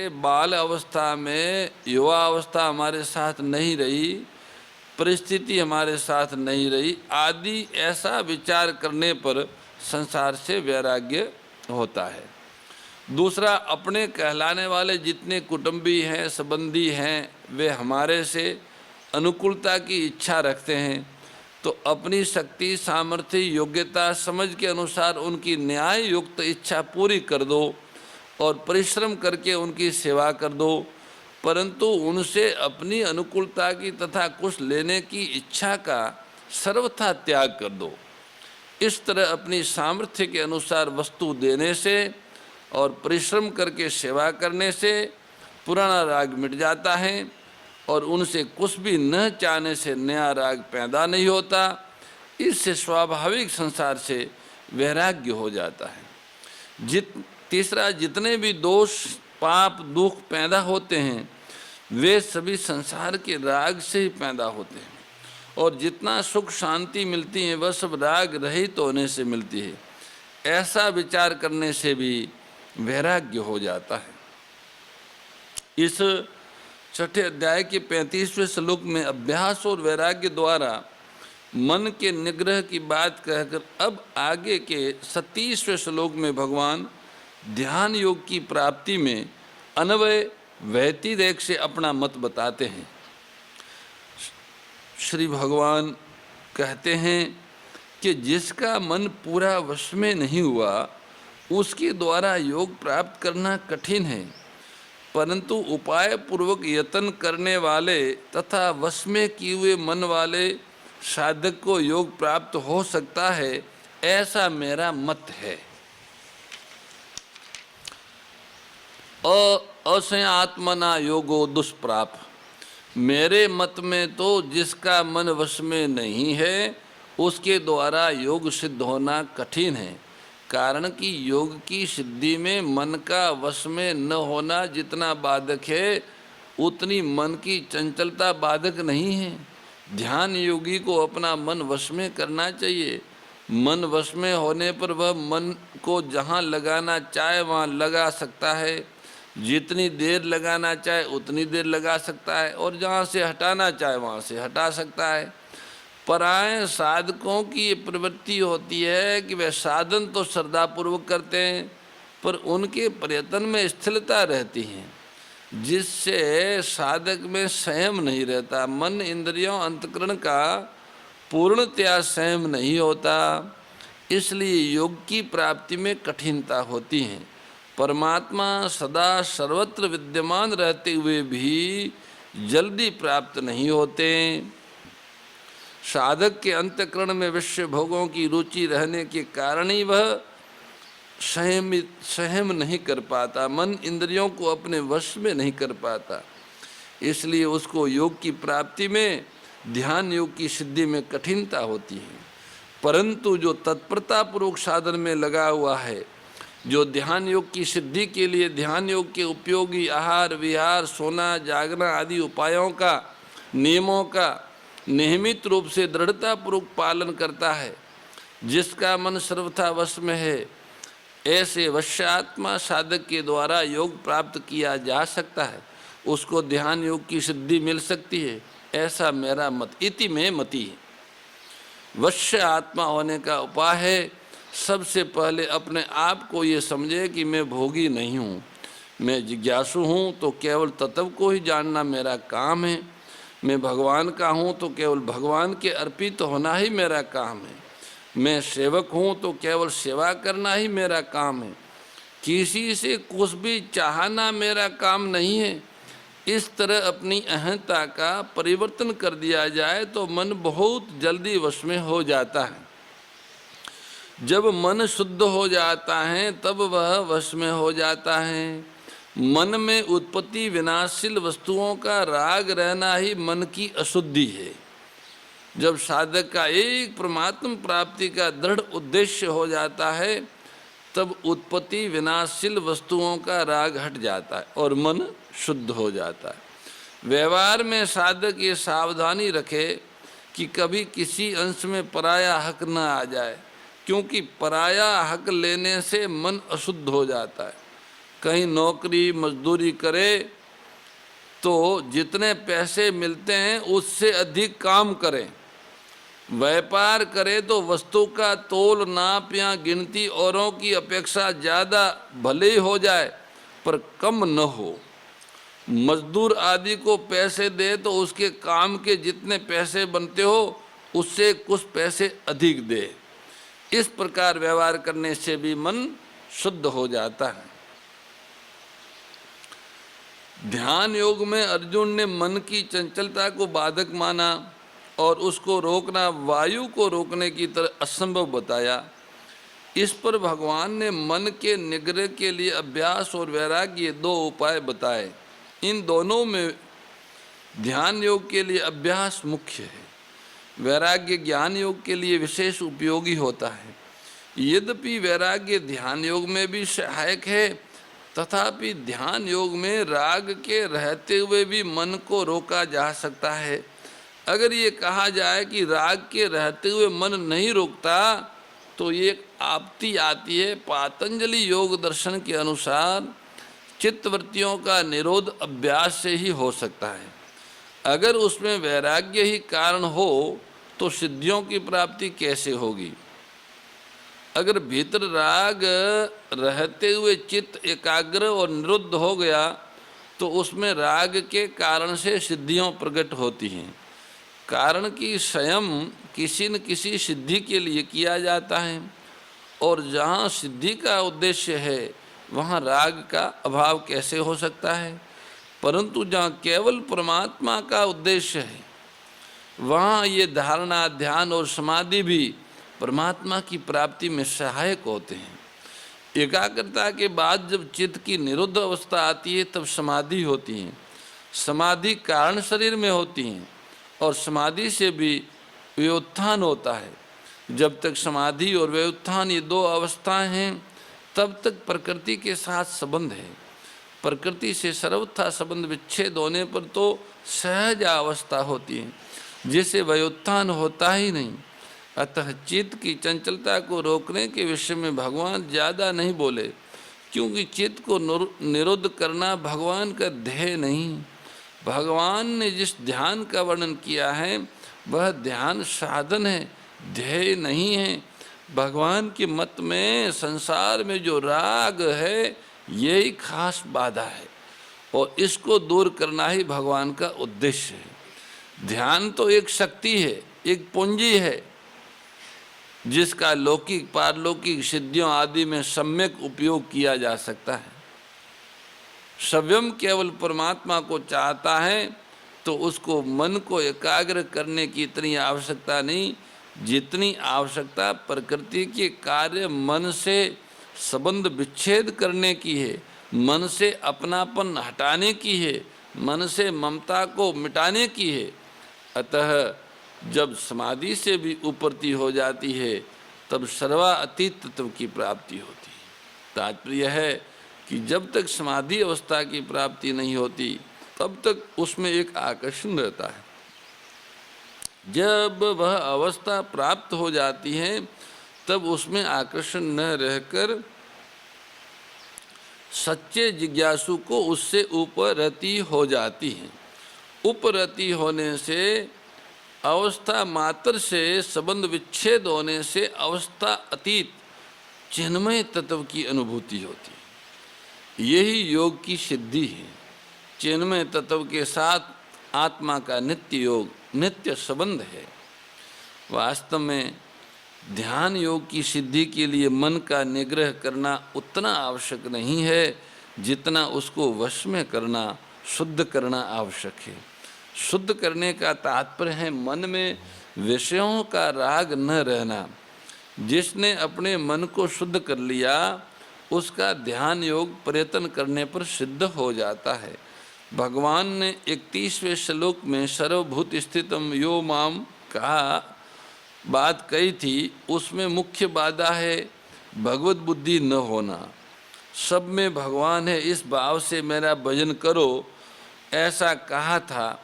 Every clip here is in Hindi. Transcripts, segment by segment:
से बाल अवस्था में युवा अवस्था हमारे साथ नहीं रही, परिस्थिति हमारे साथ नहीं रही आदि ऐसा विचार करने पर संसार से वैराग्य होता है। दूसरा, अपने कहलाने वाले जितने कुटुंबी हैं, संबंधी हैं, वे हमारे से अनुकूलता की इच्छा रखते हैं तो अपनी शक्ति, सामर्थ्य, योग्यता, समझ के अनुसार उनकी न्याय युक्त इच्छा पूरी कर दो और परिश्रम करके उनकी सेवा कर दो, परंतु उनसे अपनी अनुकूलता की तथा कुछ लेने की इच्छा का सर्वथा त्याग कर दो। इस तरह अपनी सामर्थ्य के अनुसार वस्तु देने से और परिश्रम करके सेवा करने से पुराना राग मिट जाता है और उनसे कुछ भी न चाहने से नया राग पैदा नहीं होता। इससे स्वाभाविक संसार से वैराग्य हो जाता है। तीसरा, जितने भी दोष, पाप, दुख पैदा होते हैं वे सभी संसार के राग से ही पैदा होते हैं और जितना सुख शांति मिलती है वह सब राग रहित होने से मिलती है। ऐसा विचार करने से भी वैराग्य हो जाता है। इस छठे अध्याय के 35वें श्लोक में अभ्यास और वैराग्य द्वारा मन के निग्रह की बात कहकर अब आगे के 37वें श्लोक में भगवान ध्यान योग की प्राप्ति में अन्वय व्यतिरेक से अपना मत बताते हैं। श्री भगवान कहते हैं कि जिसका मन पूरा वश में नहीं हुआ उसके द्वारा योग प्राप्त करना कठिन है, परंतु उपाय पूर्वक यत्न करने वाले तथा वश में किए हुए मन वाले साधक को योग प्राप्त हो सकता है, ऐसा मेरा मत है। असंआत्मना योगो दुष्प्राप, मेरे मत में तो जिसका मन वश में नहीं है उसके द्वारा योग सिद्ध होना कठिन है, कारण कि योग की सिद्धि में मन का वश में न होना जितना बाधक है उतनी मन की चंचलता बाधक नहीं है। ध्यान योगी को अपना मन वश में करना चाहिए। मन वश में होने पर वह मन को जहाँ लगाना चाहे वहाँ लगा सकता है, जितनी देर लगाना चाहे उतनी देर लगा सकता है और जहाँ से हटाना चाहे वहाँ से हटा सकता है। पराये साधकों की ये प्रवृत्ति होती है कि वे साधन तो श्रद्धापूर्वक करते हैं पर उनके प्रयत्न में स्थिरता रहती है, जिससे साधक में संयम नहीं रहता। मन, इंद्रियों, अंतःकरण का पूर्णतया संयम नहीं होता, इसलिए योग की प्राप्ति में कठिनता होती है। परमात्मा सदा सर्वत्र विद्यमान रहते हुए भी जल्दी प्राप्त नहीं होते। साधक के अंतःकरण में विषय भोगों की रुचि रहने के कारण ही वह संयम नहीं कर पाता, मन इंद्रियों को अपने वश में नहीं कर पाता, इसलिए उसको योग की प्राप्ति में, ध्यान योग की सिद्धि में कठिनता होती है। परंतु जो तत्परता पूर्वक साधन में लगा हुआ है, जो ध्यान योग की सिद्धि के लिए ध्यान योग के उपयोगी आहार विहार, सोना, जागना आदि उपायों का, नियमों का नियमित रूप से दृढ़ता पूर्वक पालन करता है, जिसका मन सर्वथा वश में है, ऐसे वश्यात्मा साधक के द्वारा योग प्राप्त किया जा सकता है, उसको ध्यान योग की सिद्धि मिल सकती है, ऐसा मेरा मत। इति में मति। वश्य आत्मा होने का उपाय है सबसे पहले अपने आप को ये समझे कि मैं भोगी नहीं हूँ, मैं जिज्ञासु हूँ तो केवल तत्व को ही जानना मेरा काम है। मैं भगवान का हूँ तो केवल भगवान के अर्पित होना ही मेरा काम है। मैं सेवक हूँ तो केवल सेवा करना ही मेरा काम है। किसी से कुछ भी चाहना मेरा काम नहीं है। इस तरह अपनी अहंता का परिवर्तन कर दिया जाए तो मन बहुत जल्दी वश में हो जाता है। जब मन शुद्ध हो जाता है तब वह वश में हो जाता है। मन में उत्पत्ति विनाशशील वस्तुओं का राग रहना ही मन की अशुद्धि है। जब साधक का एक परमात्म प्राप्ति का दृढ़ उद्देश्य हो जाता है तब उत्पत्ति विनाशशील वस्तुओं का राग हट जाता है और मन शुद्ध हो जाता है। व्यवहार में साधक ये सावधानी रखे कि कभी किसी अंश में पराया हक न आ जाए, क्योंकि पराया हक लेने से मन अशुद्ध हो जाता है। कहीं नौकरी मजदूरी करे तो जितने पैसे मिलते हैं उससे अधिक काम करें। व्यापार करे तो वस्तु का तोल नाप या गिनती औरों की अपेक्षा ज़्यादा भले ही हो जाए पर कम न हो। मजदूर आदि को पैसे दे तो उसके काम के जितने पैसे बनते हो उससे कुछ पैसे अधिक दे। इस प्रकार व्यवहार करने से भी मन शुद्ध हो जाता है। ध्यान योग में अर्जुन ने मन की चंचलता को बाधक माना और उसको रोकना वायु को रोकने की तरह असंभव बताया। इस पर भगवान ने मन के निग्रह के लिए अभ्यास और वैराग्य दो उपाय बताए। इन दोनों में ध्यान योग के लिए अभ्यास मुख्य है, वैराग्य ज्ञान योग के लिए विशेष उपयोगी होता है। यद्यपि वैराग्य ध्यान योग में भी सहायक है, तथापि ध्यान योग में राग के रहते हुए भी मन को रोका जा सकता है। अगर ये कहा जाए कि राग के रहते हुए मन नहीं रोकता तो ये आपत्ति आती है। पातंजलि योग दर्शन के अनुसार चित्तवृत्तियों का निरोध अभ्यास से ही हो सकता है। अगर उसमें वैराग्य ही कारण हो तो सिद्धियों की प्राप्ति कैसे होगी? अगर भीतर राग रहते हुए चित्त एकाग्र और निरुद्ध हो गया तो उसमें राग के कारण से सिद्धियां प्रकट होती हैं। कारण कि स्वयं किसी न किसी सिद्धि के लिए किया जाता है और जहाँ सिद्धि का उद्देश्य है वहाँ राग का अभाव कैसे हो सकता है? परंतु जहाँ केवल परमात्मा का उद्देश्य है वहाँ ये धारणा, ध्यान और समाधि भी परमात्मा की प्राप्ति में सहायक होते हैं। एकाग्रता के बाद जब चित्त की निरुद्ध अवस्था आती है तब समाधि होती है। समाधि कारण शरीर में होती हैं और समाधि से भी व्युत्थान होता है। जब तक समाधि और व्युत्थान ये दो अवस्थाएं हैं तब तक प्रकृति के साथ संबंध है। प्रकृति से सर्वथा संबंध विच्छेद होने पर तो सहज अवस्था होती है, जिसे व्युत्थान होता ही नहीं। अतः चित्त की चंचलता को रोकने के विषय में भगवान ज़्यादा नहीं बोले, क्योंकि चित्त को निरुद्ध करना भगवान का ध्येय नहीं। भगवान ने जिस ध्यान का वर्णन किया है वह ध्यान साधन है, ध्येय नहीं है। भगवान के मत में संसार में जो राग है यही खास बाधा है और इसको दूर करना ही भगवान का उद्देश्य है। ध्यान तो एक शक्ति है, एक पूंजी है जिसका लौकिक पारलौकिक सिद्धियों आदि में सम्यक उपयोग किया जा सकता है। स्वयं केवल परमात्मा को चाहता है तो उसको मन को एकाग्र करने की इतनी आवश्यकता नहीं जितनी आवश्यकता प्रकृति के कार्य मन से संबंध विच्छेद करने की है, मन से अपनापन हटाने की है, मन से ममता को मिटाने की है। अतः जब समाधि से भी उपरति हो जाती है तब सर्वातीत तत्व की प्राप्ति होती है। तात्पर्य है कि जब तक समाधि अवस्था की प्राप्ति नहीं होती तब तक उसमें एक आकर्षण रहता है। जब वह अवस्था प्राप्त हो जाती है तब उसमें आकर्षण न रहकर सच्चे जिज्ञासु को उससे उपरति हो जाती है। उपरति होने से अवस्था मात्र से संबंध विच्छेद होने से अवस्था अतीत चिन्मय तत्व की अनुभूति होती है। यही योग की सिद्धि है। चिन्मय तत्व के साथ आत्मा का नित्य योग, नित्य संबंध है। वास्तव में ध्यान योग की सिद्धि के लिए मन का निग्रह करना उतना आवश्यक नहीं है जितना उसको वश में करना, शुद्ध करना आवश्यक है। शुद्ध करने का तात्पर्य है मन में विषयों का राग न रहना। जिसने अपने मन को शुद्ध कर लिया उसका ध्यान योग प्रयत्न करने पर सिद्ध हो जाता है। भगवान ने 31वें श्लोक में सर्वभूत स्थितम यो माम कहा बात कही थी, उसमें मुख्य बाधा है भगवत बुद्धि न होना। सब में भगवान है इस भाव से मेरा भजन करो ऐसा कहा था।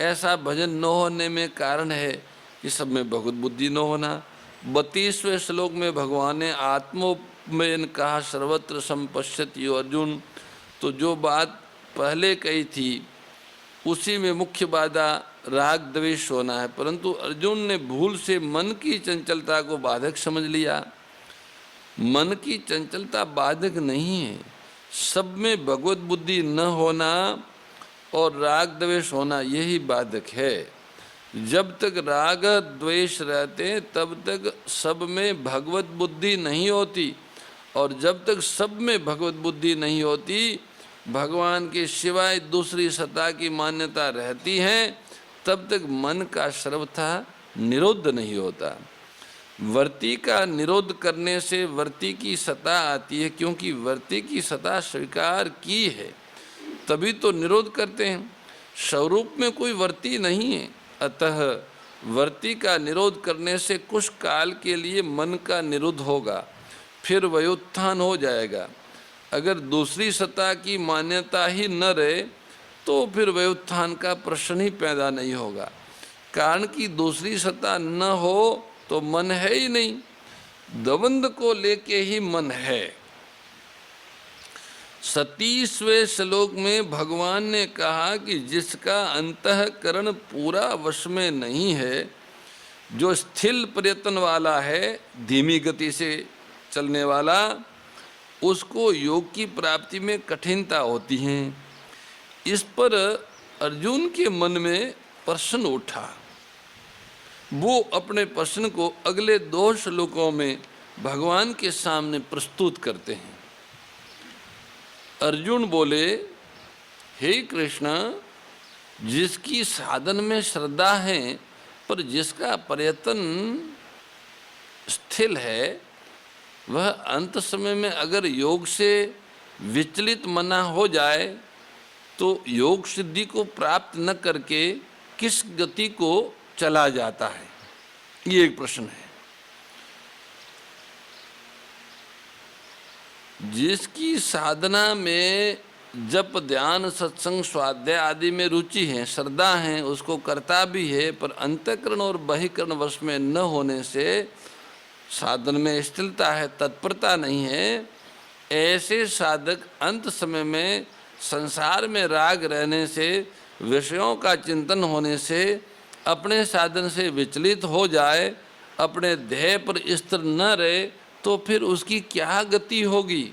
ऐसा भजन न होने में कारण है कि सब में भगवत बुद्धि न होना। 32वें श्लोक में भगवान ने में कहा सर्वत्र संपश्यति अर्जुन। तो जो बात पहले कही थी उसी में मुख्य बाधा राग द्वेष होना है, परंतु अर्जुन ने भूल से मन की चंचलता को बाधक समझ लिया। मन की चंचलता बाधक नहीं है, सब में भगवत बुद्धि न होना और राग द्वेष होना यही बाधक है। जब तक राग द्वेष रहते तब तक सब में भगवत बुद्धि नहीं होती, और जब तक सब में भगवत बुद्धि नहीं होती, भगवान के सिवाय दूसरी सत्ता की मान्यता रहती है, तब तक मन का सर्वथा निरोध नहीं होता। वर्ती का निरोध करने से वर्ती की सत्ता आती है, क्योंकि वर्ती की सत्ता स्वीकार की है तभी तो निरोध करते हैं। स्वरूप में कोई वर्ती नहीं है, अतः वर्ती का निरोध करने से कुछ काल के लिए मन का निरोध होगा, फिर व्युत्थान हो जाएगा। अगर दूसरी सत्ता की मान्यता ही न रहे तो फिर व्युत्थान का प्रश्न ही पैदा नहीं होगा। कारण कि दूसरी सत्ता न हो तो मन है ही नहीं, द्वंद्व को लेके ही मन है। 37वें श्लोक में भगवान ने कहा कि जिसका अंतःकरण पूरा वश में नहीं है, जो स्थिर प्रयत्न वाला है, धीमी गति से चलने वाला, उसको योग की प्राप्ति में कठिनता होती है। इस पर अर्जुन के मन में प्रश्न उठा। वो अपने प्रश्न को अगले 2 श्लोकों में भगवान के सामने प्रस्तुत करते हैं। अर्जुन बोले, हे कृष्ण, जिसकी साधन में श्रद्धा है पर जिसका प्रयत्न स्थिर है, वह अंत समय में अगर योग से विचलित मना हो जाए तो योग सिद्धि को प्राप्त न करके किस गति को चला जाता है, ये एक प्रश्न है। जिसकी साधना में जप ध्यान सत्संग स्वाध्याय आदि में रुचि है, श्रद्धा है, उसको करता भी है, पर अंतःकरण और बहिकरण वश में न होने से साधन में स्थिरता है, तत्परता नहीं है, ऐसे साधक अंत समय में संसार में राग रहने से, विषयों का चिंतन होने से अपने साधन से विचलित हो जाए, अपने ध्येय पर स्थिर न रहे, तो फिर उसकी क्या गति होगी।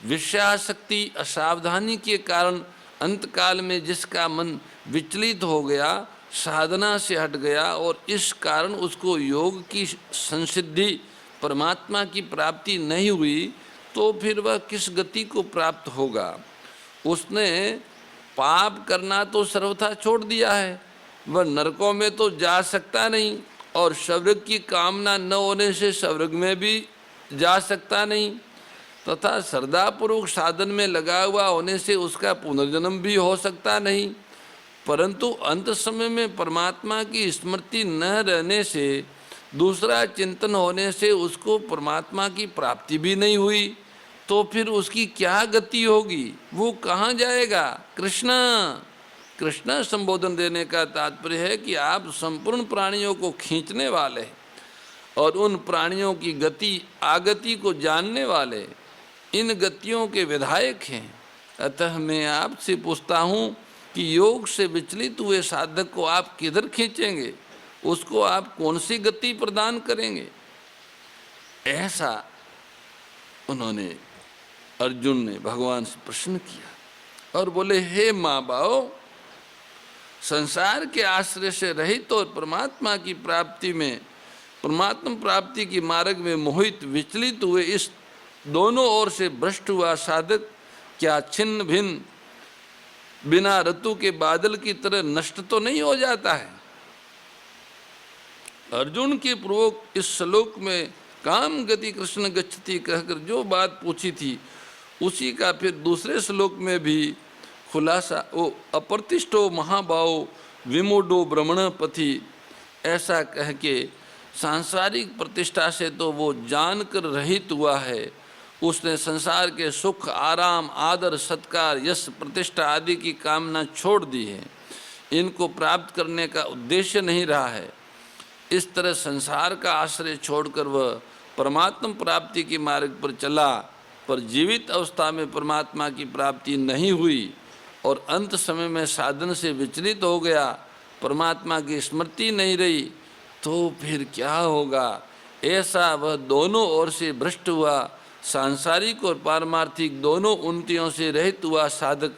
विषयासक्ति असावधानी के कारण अंतकाल में जिसका मन विचलित हो गया, साधना से हट गया, और इस कारण उसको योग की संसिद्धि परमात्मा की प्राप्ति नहीं हुई, तो फिर वह किस गति को प्राप्त होगा। उसने पाप करना तो सर्वथा छोड़ दिया है, वह नरकों में तो जा सकता नहीं, और स्वर्ग की कामना न होने से स्वर्ग में भी जा सकता नहीं, तथा श्रद्धापूर्वक साधन में लगा हुआ होने से उसका पुनर्जन्म भी हो सकता नहीं। परंतु अंत समय में परमात्मा की स्मृति न रहने से, दूसरा चिंतन होने से उसको परमात्मा की प्राप्ति भी नहीं हुई, तो फिर उसकी क्या गति होगी, वो कहाँ जाएगा। कृष्ण संबोधन देने का तात्पर्य है कि आप संपूर्ण प्राणियों को खींचने वाले और उन प्राणियों की गति आगति को जानने वाले, इन गतियों के विधायक हैं। अतः मैं आपसे पूछता हूँ कि योग से विचलित हुए साधक को आप किधर खींचेंगे, उसको आप कौन सी गति प्रदान करेंगे। ऐसा उन्होंने अर्जुन ने भगवान से प्रश्न किया और बोले, हे माँ बाओ, संसार के आश्रय से रहित और परमात्मा की प्राप्ति में, परमात्मा प्राप्ति की मार्ग में मोहित विचलित हुए इस दोनों ओर से भ्रष्ट हुआ साधक क्या छिन्न भिन्न बिना ऋतु के बादल की तरह नष्ट तो नहीं हो जाता है। अर्जुन के पूर्वक इस श्लोक में काम गति कृष्ण गच्छति कहकर जो बात पूछी थी, उसी का फिर दूसरे श्लोक में भी खुलासा, ओ अप्रतिष्ठो महाभाव विमूढ़ो ब्रह्मण पथि, ऐसा कह के सांसारिक प्रतिष्ठा से तो वो जानकर रहित हुआ है। उसने संसार के सुख आराम आदर सत्कार यश प्रतिष्ठा आदि की कामना छोड़ दी है, इनको प्राप्त करने का उद्देश्य नहीं रहा है। इस तरह संसार का आश्रय छोड़कर वह परमात्मा प्राप्ति के मार्ग पर चला, पर जीवित अवस्था में परमात्मा की प्राप्ति नहीं हुई और अंत समय में साधन से विचलित हो गया, परमात्मा की स्मृति नहीं रही, तो फिर क्या होगा? ऐसा वह दोनों ओर से भ्रष्ट हुआ, सांसारिक और पारमार्थिक दोनों उन्नतियों से रहित हुआ साधक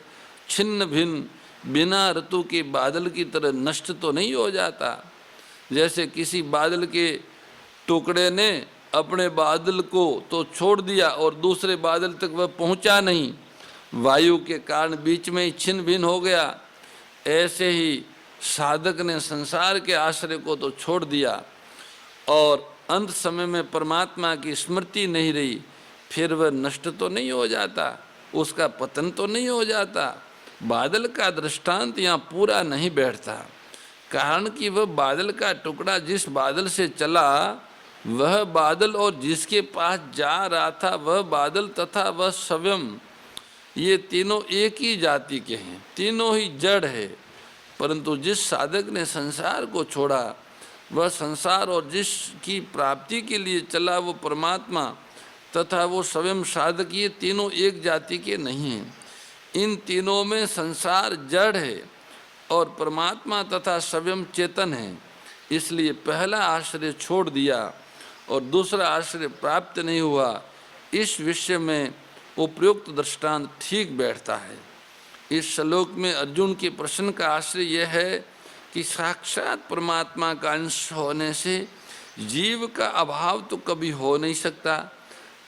छिन्न भिन्न बिना ऋतु के बादल की तरह नष्ट तो नहीं हो जाता। जैसे किसी बादल के टुकड़े ने अपने बादल को तो छोड़ दिया और दूसरे बादल तक वह पहुंचा नहीं, वायु के कारण बीच में ही छिन्न भिन्न हो गया, ऐसे ही साधक ने संसार के आश्रय को तो छोड़ दिया और अंत समय में परमात्मा की स्मृति नहीं रही, फिर वह नष्ट तो नहीं हो जाता, उसका पतन तो नहीं हो जाता। बादल का दृष्टांत यहाँ पूरा नहीं बैठता, कारण कि वह बादल का टुकड़ा जिस बादल से चला, वह बादल और जिसके पास जा रहा था वह बादल तथा वह स्वयं, ये तीनों एक ही जाति के हैं, तीनों ही जड़ है। परंतु जिस साधक ने संसार को छोड़ा, वह संसार और जिसकी प्राप्ति के लिए चला वो परमात्मा तथा वो स्वयं साधक, ये तीनों एक जाति के नहीं हैं। इन तीनों में संसार जड़ है और परमात्मा तथा स्वयं चेतन है। इसलिए पहला आश्रय छोड़ दिया और दूसरा आश्रय प्राप्त नहीं हुआ। इस विषय में उपयुक्त दृष्टांत ठीक बैठता है। इस श्लोक में अर्जुन के प्रश्न का आश्रय यह है कि साक्षात परमात्मा का अंश होने से जीव का अभाव तो कभी हो नहीं सकता।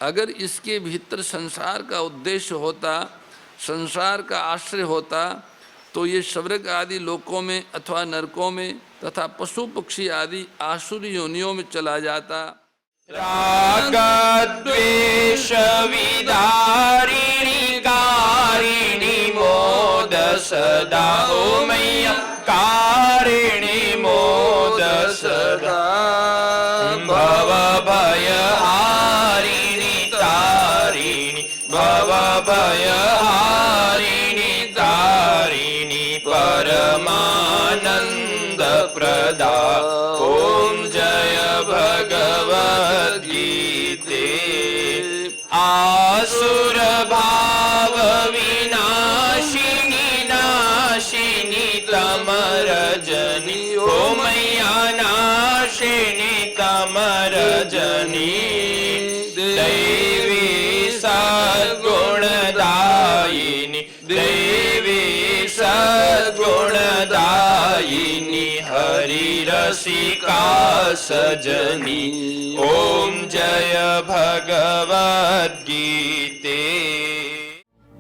अगर इसके भीतर संसार का उद्देश्य होता, संसार का आश्रय होता, तो ये स्वर्ग आदि लोकों में अथवा नरकों में तथा पशु पक्षी आदि आसुरी योनियों में चला जाता। राग द्वेष विदारिणी कारिणी मोद सदा ओ मैया कारिणी मोद सदा भव भय हारिणी तारिणी भव भय हारिणी तारिणी परमानंद प्रदा ओम जय भगवद्गीते। आसुर भाव विनाशिनी नाशिनी तमरजनी ओ मैया नाशिनी तमरजनी दैवी सद्गुणदायिनी दैवी सद्गुणदायिनी हरि रसिका सजनी ओम जय भगवद्गीते।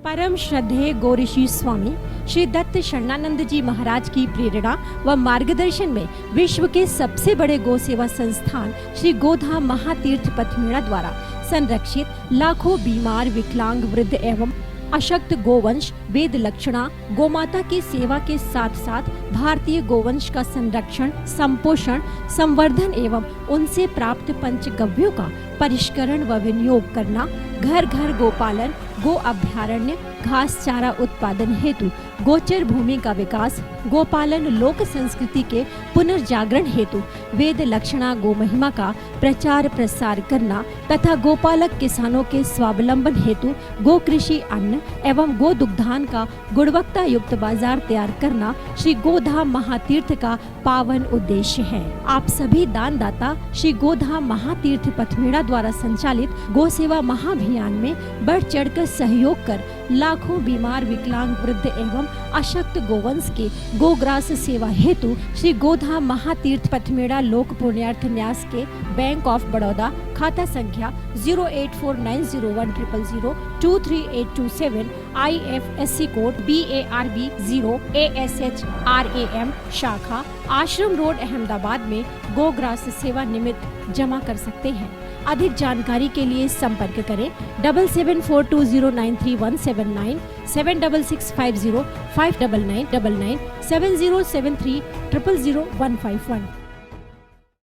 परम श्रद्धेय गौरीशी स्वामी श्री दत्त शरणानंद जी महाराज की प्रेरणा व मार्गदर्शन में विश्व के सबसे बड़े गौ सेवा संस्थान श्री गोधाम महातीर्थ पथमेड़ा द्वारा संरक्षित लाखों बीमार, विकलांग, वृद्ध एवं अशक्त गोवंश वेद लक्षणा गोमाता की सेवा के साथ साथ भारतीय गोवंश का संरक्षण, संपोषण, संवर्धन एवं उनसे प्राप्त पंचगव्यों का परिष्करण व विनियोग करना, घर घर गोपालन, गो अभ्यारण्य, घास चारा उत्पादन हेतु गोचर भूमि का विकास, गोपालन लोक संस्कृति के पुनर्जागरण हेतु वेद लक्षणा गो महिमा का प्रचार प्रसार करना तथा गोपालक किसानों के स्वावलंबन हेतु गो कृषि अन्न एवं गो दुग्धान का गुणवत्ता युक्त बाजार तैयार करना श्री गोधाम महातीर्थ का पावन उद्देश्य है। आप सभी दानदाता श्री गोधाम महातीर्थ पथमेड़ा द्वारा संचालित गो सेवा महाअभियान में बढ़ चढ़कर सहयोग कर लाखों बीमार, विकलांग, वृद्ध एवं अशक्त गोवंश के गोग्रास सेवा हेतु श्री गोधाम महातीर्थ पथमेड़ा लोक पुण्यार्थ न्यास के बैंक ऑफ बड़ौदा खाता संख्या 084901000238827 IFSC कोड BARB 0 ASHRAM शाखा आश्रम रोड अहमदाबाद में गोग्रास सेवा निमित्त जमा कर सकते हैं। अधिक जानकारी के लिए संपर्क करें 7742093179 7665059999 7073000151।